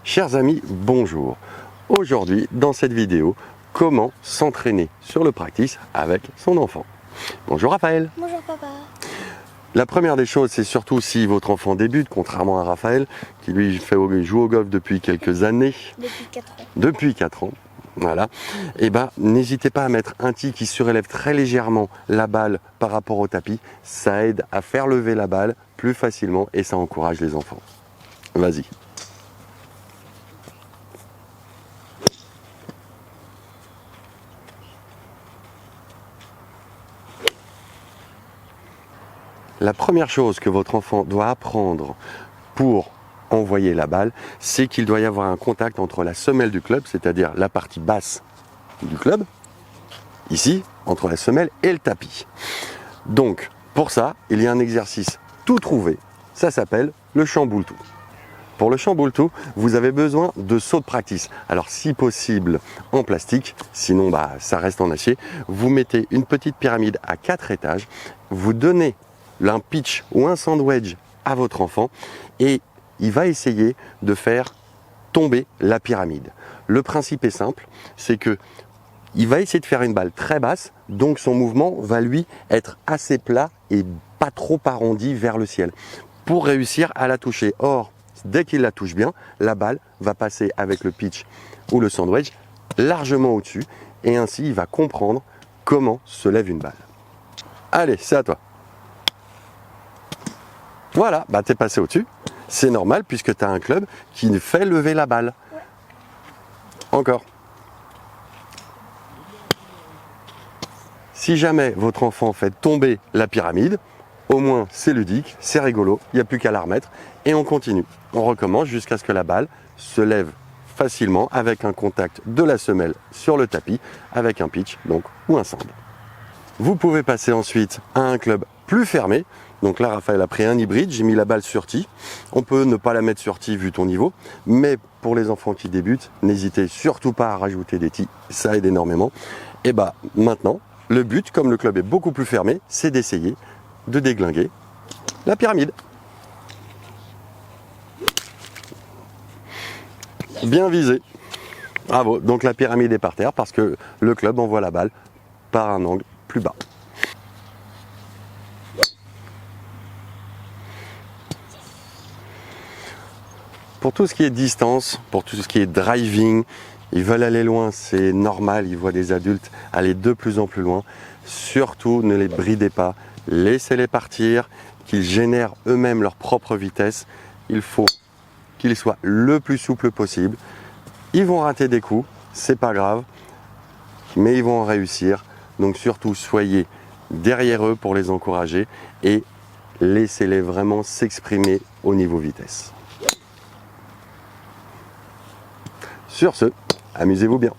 Chers amis, bonjour. Aujourd'hui, dans cette vidéo, comment s'entraîner sur le practice avec son enfant. Bonjour Raphaël. Bonjour papa. La première des choses, c'est surtout si votre enfant débute, contrairement à Raphaël, qui lui joue au golf depuis quelques années. Depuis 4 ans. Depuis 4 ans. Voilà. Et n'hésitez pas à mettre un tee qui surélève très légèrement la balle par rapport au tapis. Ça aide à faire lever la balle plus facilement et ça encourage les enfants. Vas-y. La première chose que votre enfant doit apprendre pour envoyer la balle, c'est qu'il doit y avoir un contact entre la semelle du club, c'est-à-dire la partie basse du club, ici, entre la semelle et le tapis. Donc, pour ça, il y a un exercice tout trouvé, ça s'appelle le chamboule-tout. Pour le chamboule-tout, vous avez besoin de sauts de practice. Alors, si possible, en plastique, sinon ça reste en acier. Vous mettez une petite pyramide à 4 étages, vous donnez un pitch ou un sandwich à votre enfant et il va essayer de faire tomber la pyramide. Le principe est simple, c'est que il va essayer de faire une balle très basse, donc son mouvement va lui être assez plat et pas trop arrondi vers le ciel pour réussir à la toucher. Or, dès qu'il la touche bien, la balle va passer avec le pitch ou le sandwich largement au-dessus et ainsi il va comprendre comment se lève une balle. Allez, c'est à toi. Voilà, t'es passé au-dessus. C'est normal puisque tu as un club qui fait lever la balle. Ouais. Encore. Si jamais votre enfant fait tomber la pyramide, au moins c'est ludique, c'est rigolo, il n'y a plus qu'à la remettre et on continue. On recommence jusqu'à ce que la balle se lève facilement avec un contact de la semelle sur le tapis, avec un pitch donc ou un sand. Vous pouvez passer ensuite à un club plus fermé. Donc là, Raphaël a pris un hybride, j'ai mis la balle sur tee. On peut ne pas la mettre sur tee vu ton niveau, mais pour les enfants qui débutent, n'hésitez surtout pas à rajouter des tees, ça aide énormément. Et maintenant, le but, comme le club est beaucoup plus fermé, c'est d'essayer de déglinguer la pyramide. Bien visé. Bravo, donc la pyramide est par terre parce que le club envoie la balle par un angle plus bas. Pour tout ce qui est distance, pour tout ce qui est driving, ils veulent aller loin, c'est normal, ils voient des adultes aller de plus en plus loin. Surtout, ne les bridez pas, laissez-les partir, qu'ils génèrent eux-mêmes leur propre vitesse. Il faut qu'ils soient le plus souples possible. Ils vont rater des coups, c'est pas grave, mais ils vont en réussir. Donc surtout, soyez derrière eux pour les encourager et laissez-les vraiment s'exprimer au niveau vitesse. Sur ce, amusez-vous bien.